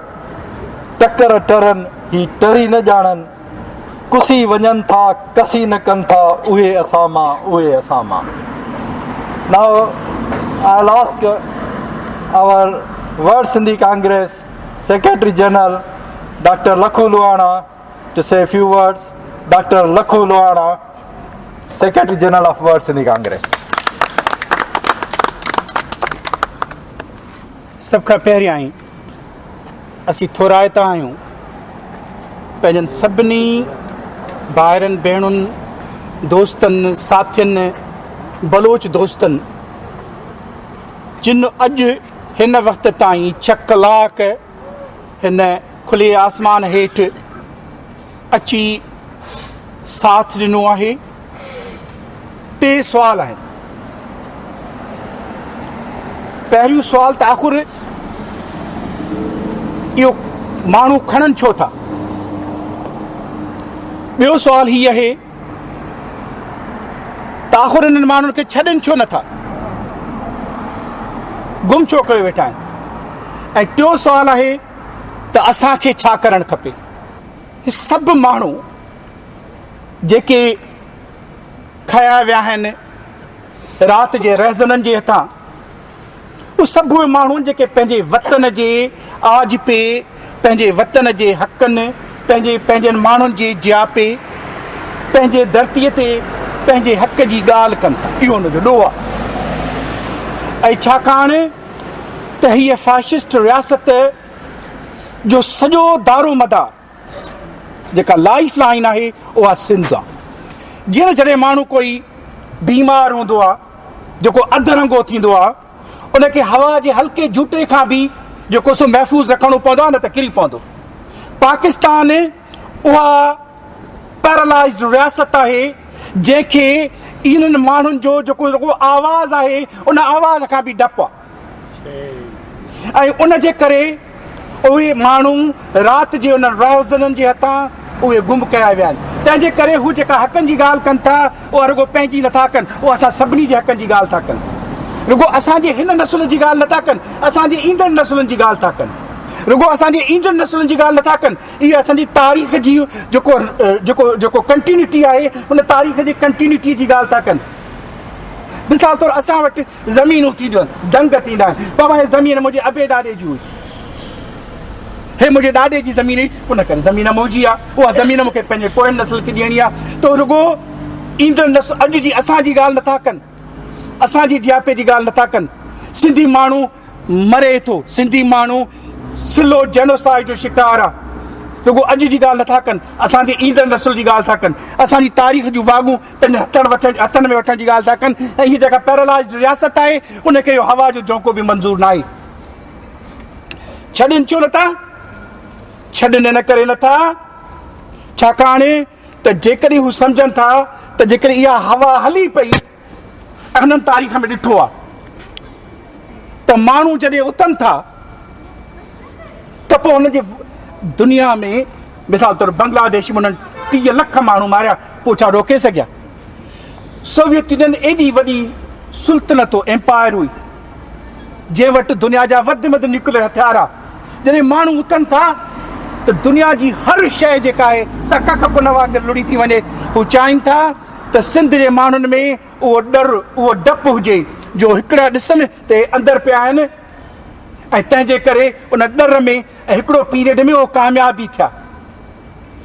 टकर टरनि ही टरी न ॼाणनि, कुसी वञनि था कसी न कनि था, उहे असां मां उहे असां मां। Now I'll ask our World Sindhi Congress Secretary General Dr. Lakhu Luhana to say a few words. Dr. Lakhu Luhana, Secretary General of World Sindhi Congress. सबका पहिरियां ई असीं थोराइता आहियूं पंहिंजनि सभिनी भाइरनि भेणुनि दोस्तनि साथियुनि बलोच दोस्तनि जिन अॼु हिन वक़्त ताईं 6 कलाक हिन खुले आसमान हेठि अची साथ ॾिनो आहे। 3 सुवाल आहिनि। पहिरियों सुवाल त आख़िर इहो माण्हू खणनि छो था। ॿियो सुवाल हीअ आहे त आख़िर हिननि माण्हुनि खे छॾनि छो नथा, गुम छो कयो वेठा आहिनि। ऐं टियों सुवाल आहे त असांखे छा करणु खपे। सभु माण्हू जेके खया विया आहिनि राति जे रहज़ननि जे हथां, उहे सभु उहे माण्हू जेके पंहिंजे वतन जे आज पे, पंहिंजे वतन जे हक़नि, पंहिंजनि माण्हुनि जे जियापे, पंहिंजे धरतीअ ते पंहिंजे हक़ जी ॻाल्हि कनि था। इहो हुनजो ॾोह आहे। ऐं छाकाणि त हीअ फाशिस्ट रियासत जो सॼो दारो मदार जेका लाइफ लाइन आहे उहा सिंध आहे। जीअं जॾहिं माण्हू कोई बीमार हूंदो आहे, जेको अधरंगो थींदो आहे, उनखे हवा जे हल्के झूटे खां बि जेको सो महफ़ूज़ रखणो पवंदो आहे, न त किरी पवंदो। पाकिस्तान उहा पैरालाइज़्ड रियासत आहे जंहिंखे इन्हनि माण्हुनि जो जेको आवाज़ आहे उन आवाज़ खां बि डपु आहे। ऐं उन जे करे उहे माण्हू राति जे उन्हनि राज़ननि जे हथां उहे गुम कया विया आहिनि। तंहिंजे करे हू जेका हक़नि जी ॻाल्हि कनि था उहा रुॻो पंहिंजी नथा कनि, उहा असां सभिनी जे हक़नि जी ॻाल्हि था कनि। रुॻो असांजे हिन नसुल जी ॻाल्हि नथा कनि, असांजे ईंदड़ नसुलनि जी ॻाल्हि था कनि। रुॻो असांजे ईंदड़ नसुलनि जी ॻाल्हि नथा कनि, इहा असांजी तारीख़ जी जेको कंटिन्यूटी आहे उन तारीख़ जी कंटिन्यूटी जी ॻाल्हि था कनि। मिसाल तौरु असां वटि ज़मीनूं थींदियूं आहिनि, दंग थींदा आहिनि, बाबा हे ज़मीन मुंहिंजे अबे ॾाॾे जी हुई, हे मुंहिंजे ॾाॾे जी ज़मीन हुई, उन करे ज़मीन मुंहिंजी आहे, उहा ज़मीन मूंखे पंहिंजे पोयनि नस्ल खे ॾियणी आहे। त रुॻो ईंदड़ नस्ल अॼु जी असांजी ॻाल्हि नथा कनि, असांजी जियापे जी ॻाल्हि नथा कनि। सिंधी माण्हू मरे थो, सिंधी माण्हू सिलो जेनोसाइड जो शिकार आहे, रुॻो अॼु जी ॻाल्हि नथा कनि, असांजे ईंदड़ नसुल जी ॻाल्हि था कनि, असांजी तारीख़ जूं वागूं पंहिंजे हथनि में वठण जी ॻाल्हि था कनि। ऐं हीअ जेका पैरालाइज़्ड रियासत आहे उनखे इहो हवा जो झोंको बि मंज़ूर न आहे। छॾनि छो नथा? छॾनि इन करे नथा छाकाणि त जेकॾहिं हू सम्झनि था त जेकॾहिं इहा हवा हली पई, हुननि तारीख़ में ॾिठो आहे त माण्हू जॾहिं उथनि था त पोइ हुनजे दुनिया में मिसाल तौरु बांग्लादेश में उन्हनि 30 लख माण्हू मारिया, पोइ छा रोके सघिया? सोवियत यूनियन एॾी वॾी सुल्तनत एम्पायर हुई जंहिं वटि दुनिया जा वधि में वधि न्यूक्लियर हथियार आहे। जॾहिं माण्हू उथनि था त दुनिया जी हर शइ जेका आहे सा कख कुन वांगुरु लुड़ी थी वञे। हू चाहिनि था त सिंध जे माण्हुनि में उहो डरु, उहो डपु हुजे जो हिकिड़ा ॾिसनि त अंदरि पिया आहिनि, ऐं तंहिंजे करे उन डर में ऐं हिकिड़ो पीरियड में उहो कामयाब बि थिया,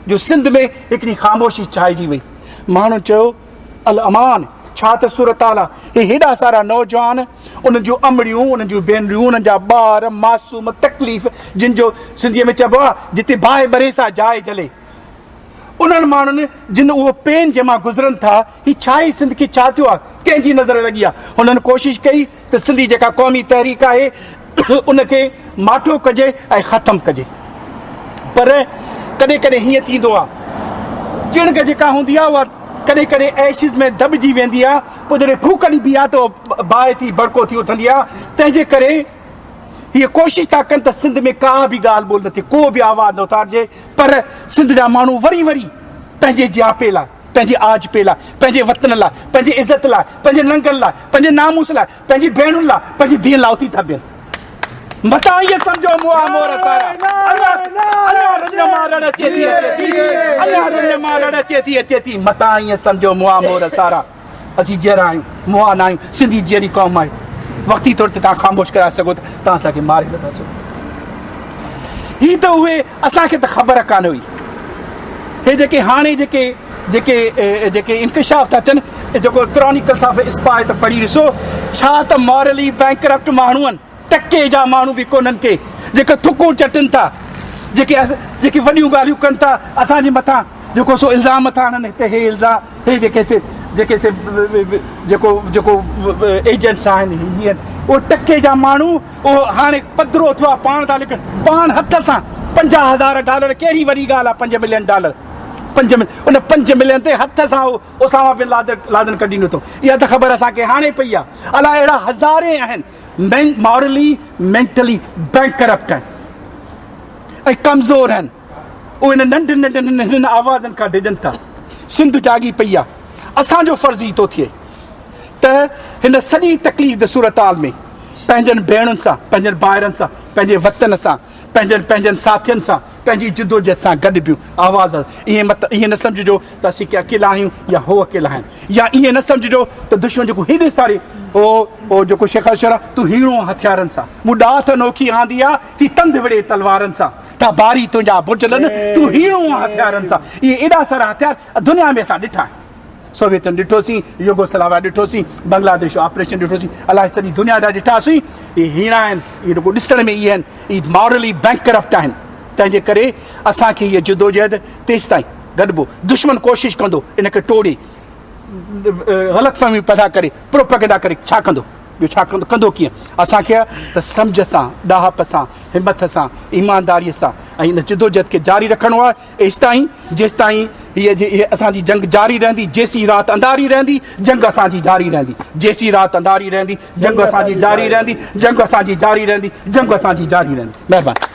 जो सिंध में हिकिड़ी ख़ामोशी छाइजी वई। माण्हू चयो अल अमान, छा त सूरत हाल आहे। हे हेॾा सारा नौजवान, उन्हनि जूं अमड़ियूं, उन्हनि जूं भेनरियूं, उन्हनि जा ॿार मासूम तकलीफ़, जिन जो सिंधीअ में चइबो आहे जिते बाहि बरे सां जाइ जले, उन्हनि माण्हुनि जिन उहो पेन जंहिंमां गुज़रनि था, ही छा आहे, सिंध खे छा थियो आहे, कंहिंजी नज़र लॻी आहे। हुननि कोशिशि कई त सिंधी जेका क़ौमी तहरीक आहे उनखे माठो कजे ऐं ख़तमु कजे। पर कॾहिं कॾहिं हीअं थींदो आहे, चिणग जेका हूंदी आहे उहा कॾहिं कॾहिं एशिज़ में दॿिजी वेंदी आहे, पोइ जॾहिं फूक ॾिबी आहे त उहो बाहि थी भड़को थी उथंदी आहे। तंहिंजे करे हीअ कोशिशि था कनि त सिंध में का बि ॻाल्हि ॿोल न थिए, को बि आवाज़ न उथारिजे। पर सिंध जा माण्हू वरी वरी पंहिंजे जियापे लाइ, पंहिंजे आजपे लाइ, पंहिंजे वतन लाइ, पंहिंजे इज़त लाइ, पंहिंजे नंगनि लाइ, पंहिंजे नामूस लाइ, पंहिंजी भेणुनि लाइ, पंहिंजी धीअनि लाइ उथी था बीहनि। मता ईअं सम्झो मुआ मोर सारा अञा रज मां रड़ अचे थी, अञा रज मां रड़ अचे थी। मता ईअं सम्झो मुआ मोर सारा, असीं जहिड़ा आहियूं, मुआ न आहियूं। सिंधी जहिड़ी क़ौम आहे, वक़्ती तौर ते तव्हां ख़ामोश कराए सघो त तव्हां असांखे मारे नथा सघो। ही त उहे असांखे त ख़बर कान हुई। हे जेके हाणे जेके इंकशाफ था थियनि, जेको क्रॉनिकल्स ऑफ स्पाई त पढ़ी ॾिसो, छा त मॉरली बैंकरप्ट माण्हू आहिनि, टके जा माण्हू बि कोन्हनि के, जेके थुकूं चटनि था, जेके वॾियूं ॻाल्हियूं कनि था असांजे मथां, जेको सो इल्ज़ाम था आणनि। हिते हे इल्ज़ाम, हे जेको एजेंट्स आहिनि, हीअं उहो टके जा माण्हू, उहो हाणे पधरो थियो आहे, पाण था लिखनि, पाण हथ सां $50,000 कहिड़ी वॾी ॻाल्हि आहे, $5 मिलियन, उन 5 मिलियन ते हथ सां ओसामा बिन लादन कढी नथो। इहा त ख़बर असांखे हाणे पई आहे। अलाए अहिड़ा हज़ारे आहिनि मॉरली मेंटली बैंकरप्ट आहिनि ऐं कमज़ोर आहिनि, उहे इन नंढनि आवाज़नि खां डिॼनि था। सिंध जागी पई आहे। असांजो फ़र्ज़ु ई थो थिए त हिन सॼी तकलीफ़ सूरत हाल में पंहिंजनि भेणुनि सां, पंहिंजनि भाइरनि सां, पंहिंजे वतन सां, पंहिंजनि साथियुनि सां, पंहिंजी जिदोजहद सां गॾु बियूं आवाज़। ईअं न सम्झिजो त असीं के अकेला आहियूं या हो अकेला आहिनि, या ईअं न सम्झिजो त दुश्मन जेको हेॾे सारे हो जेको शेखर शरा तूं हीणो हथियारनि सां, मूं ॾाथ नोखी आंदी आहे की तंद विड़े तलवारनि सां, ता बारी तुंहिंजा भुजलनि तूं हीणो हथियारनि सां। इहे एॾा सारा हथियार दुनिया में असां ॾिठा आहिनि। सोवियतनि ॾिठोसीं, युगोस्लाविया ॾिठोसीं, बांग्लादेश ऑपरेशन ॾिठोसीं, अलाए सॼी दुनिया जा ॾिठासीं। इहे हीणा आहिनि, इहे रुॻो ॾिसण में इहे आहिनि, इहे मॉरली बैंकरप्ट आहिनि। तंहिंजे करे असांखे हीअ जिदोजहद तेसि ताईं गॾिबो दुश्मन कोशिशि कंदो इनखे टोड़े ग़लतफ़हमी पैदा करे प्रोपेगेंडा करे छा कंदो ॿियो छा कंदो कीअं असांखे त सम्झ सां ॾाहप सां हिमत सां ईमानदारीअ सां ऐं इन जिदोजहद खे जारी रखिणो आहे एसि ताईं जेसि ताईं हीअ असांजी जंग जारी रहंदी जेसी राति अंधारी रहंदी जंग असांजी जारी रहंदी जेसी राति अंधारी रहंदी जंग असांजी जारी रहंदी जंग असांजी जारी रहंदी जंग असांजी जारी रहंदी महिरबानी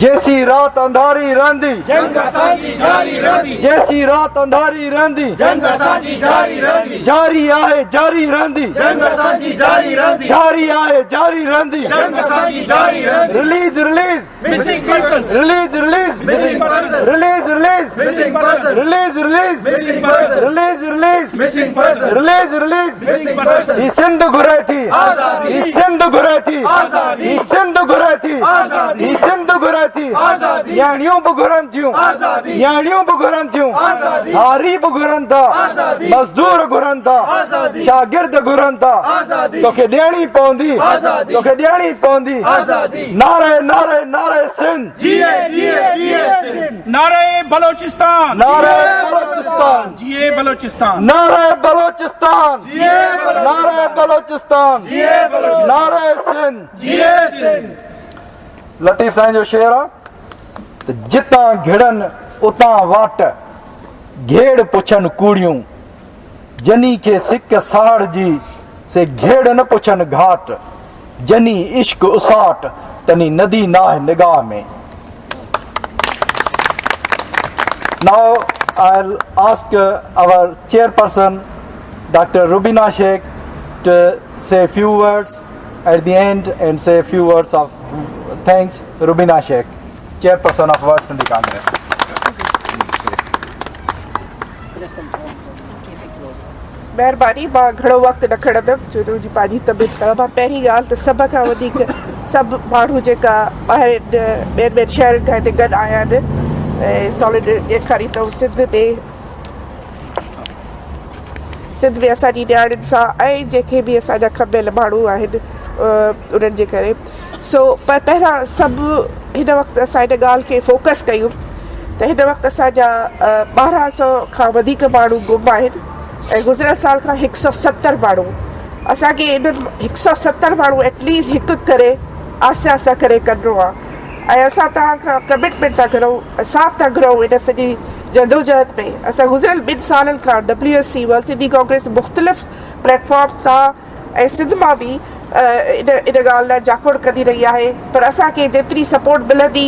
जैसी रात अंधारी रहंदी जंग असांजी जारी रहंदी जैसी रात अंधारी रहंदी जंग असांजी जारी रहंदी जारी आहे जारी रहंदी जंग असांजी जारी रहंदी जारी आहे जारी रहंदी जंग असांजी जारी रहंदी release release missing person release release missing person release release missing person release release missing person release release missing person release release missing person ही सिंध घुरे थी आज़ादी ही सिंध घुरे थी आज़ादी ही सिंध घुरे थी आज़ादी ही सिंध घुरे थी आज़ादी यानियों बि घुरनि थियूं आज़ादी यानियों बि घुरनि थियूं आज़ादी हारी बि घुरनि था आज़ादी मज़दूर घुरनि था आज़ादी शागिर्द घुरनि था आज़ादी तोखे ॾियणी पवंदी आज़ादी तोखे ॾियणी पवंदी आज़ादी नारे नारे नारे सिंध जिए जिए जिए सिंध नारे बलोचिस्तान नारे बलोचिस्तान जिए बलोचिस्तान नारे बलोचिस्तान जिए बलोचिस्तान नारे बलोचिस्तान जिए बलोचिस्तान नारे सिंध जिए सिंध लतीफ़ साईं जो शेर आहे त जितां घिड़नि उतां वाट घेड़ पुछनि कूड़ियूं जनी खे सिक साड़ जी से घेड़ न पुछनि घाट जनी इश्क उसाट तनी नदी नाह निगाह में Now I'll ask our chairperson Dr. Rubina Sheikh to say a few words at the end and say a few words of thanks. Rubina Sheikh, chairperson of World Sindhi Congress. महिरबानी मां घणो वक़्तु न खणंदमि छो त मुंहिंजी पंहिंजी तबियत ख़राबु आहे पहिरीं ॻाल्हि त सभ खां वधीक सभु माण्हू जेका ॿाहिरि ॿियनि ॿियनि शहरनि खां हिते गॾु आया आहिनि ऐं सॉलिड ॾेखारी अथऊं सिंध में असांजी न्याणियुनि सां ऐं जेके बि असांजा खबियल माण्हू आहिनि उन्हनि जे करे पर पहिरां सभु हिन वक़्तु असां हिन ॻाल्हि खे फोकस कयूं त हिन वक़्तु असांजा 1200 खां वधीक माण्हू गुम आहिनि ऐं गुज़िरियल साल खां 170 माण्हू असांखे इन्हनि 170 माण्हू एटलीस्ट हिकु करे आहिस्ते आहिस्ते करे कढिणो आहे ऐं असां तव्हां खां कमिटमेंट था करूं साथ था घुरूं इन सॼी जदोजहद में असां गुज़िरियल 2 सालनि खां WSC वर्ल्ड सिंधी कांग्रेस मुख़्तलिफ़ प्लेटफॉर्म तां ऐं सिंध मां बि इन ॻाल्हि लाइ जाकोड़ कंदी रही आहे पर असांखे जेतिरी सपोर्ट मिलंदी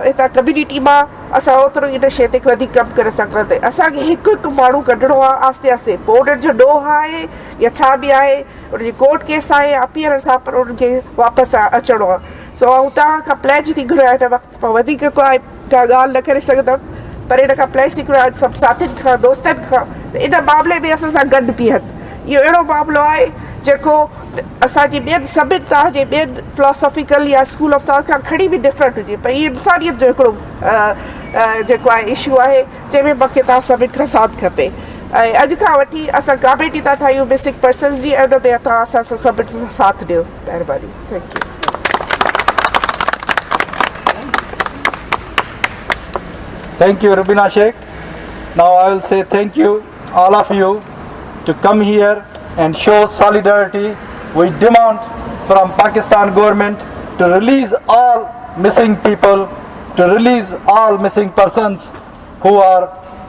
हितां कम्यूनिटी मां असां ओतिरो इन शइ ते वधीक कमु करे सघंदासीं असांखे हिकु हिकु माण्हू कढिणो आहे आहिस्ते आहिस्ते पोइ उन्हनि जो ॾोह आहे या छा बि आहे उनजी कोर्ट केस आहे अपील सां पर उन्हनि खे वापसि अचिणो आहे सो आउं तव्हां खां प्लेज थी घुरां हिन वक़्तु पोइ वधीक का ॻाल्हि न करे सघंदमि पर इन खां प्लेज थी घुरां सभु साथियुनि खां दोस्तनि खां त इन मामले में असां सां गॾु बीहनि इहो अहिड़ो मामिलो आहे जेको असांजी ॿियनि सभिनि तव्हांजे ॿियनि फिलोसॉफिकल या स्कूल ऑफ थॉट खां खणी बि डिफरेंट हुजे पर इहो इंसानियत जो हिकिड़ो जेको आहे इशू आहे जंहिंमें मूंखे तव्हां सभिनि खां साथ खपे ऐं अॼु खां वठी असां कमेटी था ठाहियूं मिसिंग पर्सन्स जी ऐं उन में तव्हां असां सां सभिनि सां साथ ॾियो महिरबानी thank U Thank you, Rubina Sheikh. Now I will say thank you, all of you, to come here and show solidarity. We demand from Pakistan government to release all missing people, to release all missing persons who are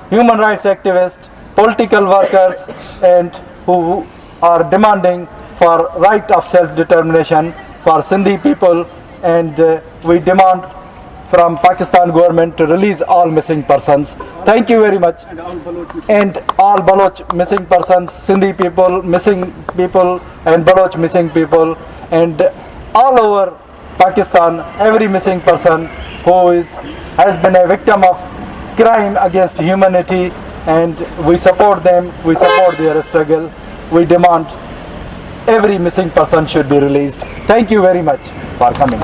human rights activists, political workers, and who are demanding for right of self-determination for Sindhi people. And we demand from Pakistan government to release all missing persons. Thank you very much. And all Baloch missing persons, Sindhi people, missing people, and Baloch missing people, and all over Pakistan, every missing person who has been a victim of crime against humanity, and we support them, we support their struggle. We demand every missing person should be released. Thank you very much for coming.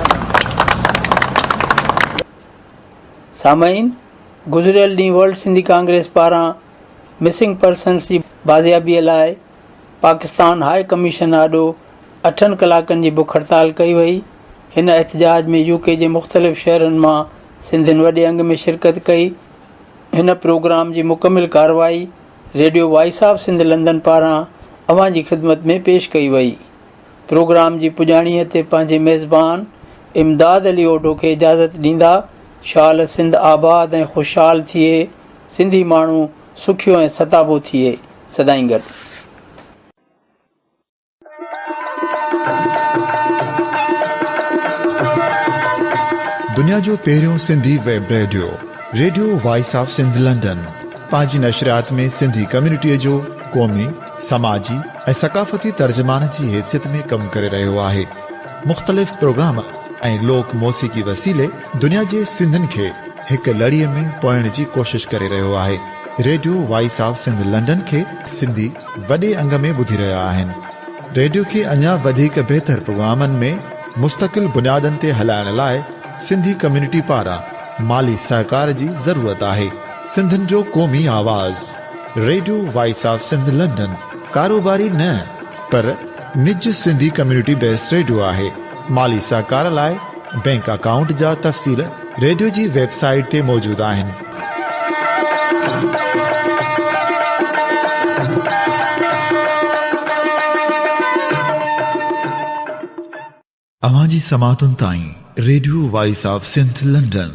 सामाइन गुज़िरियल ॾींहुं world Sindhi Congress पारां missing persons जी बाज़ियाबीअ लाइ Pakistan high commission आॾो 8 कलाकनि जी बुख हड़ताल कई वई। हिन एहतजाज में यूके जे मुख़्तलिफ़ शहरनि मां सिंधियुनि वॾे अंग में शिरकत कई। हिन प्रोग्राम जी मुकमिल कार्रवाई radio voice of Sindh London पारां अवां जी ख़िदमत में पेश कई वई। प्रोग्राम जी पुॼाणीअ ते पंहिंजे मेज़बान इमदाद अली ओढो खे इजाज़त ॾींदा शाल सिंध आबाद ऐं ख़ुशहाल थिए, सिंधी माण्हू सुखियो ऐं सताबो थिए। सदाईं गॾु। दुनिया जो पहिरियों Sindhi web radio radio voice of Sindh London पंहिंजी नशरियात में सिंधी कम्युनिटीअ जो क़ौमी, समाजी ऐं सक़ाफ़ती तर्जुमान जी हैसियत में कमु करे रहियो आहे। मुख़्तलिफ़ प्रोग्राम ऐं लोक मौसीक़ी वसीले दुनिया जे सिंधियुनि खे हिकु लड़ीअ में पोइण जी कोशिश करे रहियो आहे। Radio voice of Sindh London खे सिंधी वॾे अंग में ॿुधी रहिया आहिनि। रेडियो खे अञा वधीक बहितर प्रोग्रामनि में मुस्तक़िल बुनियादनि ते हलाइण लाइ सिंधी कम्युनिटी पारां माली सहकार जी ज़रूरत आहे। सिंधियुनि जो क़ौमी आवाज़ radio voice of Sindh London कारोबारी न पर निज सिंधी कम्युनिटी बेस्ड रेडियो आहे। माली सहकार लाइ बैंक अकाउंट जा तफ़सील रेडियो जी वेबसाइट ते मौजूद आहिनि। अवां जी समातुनि ताईं radio voice of Sindh London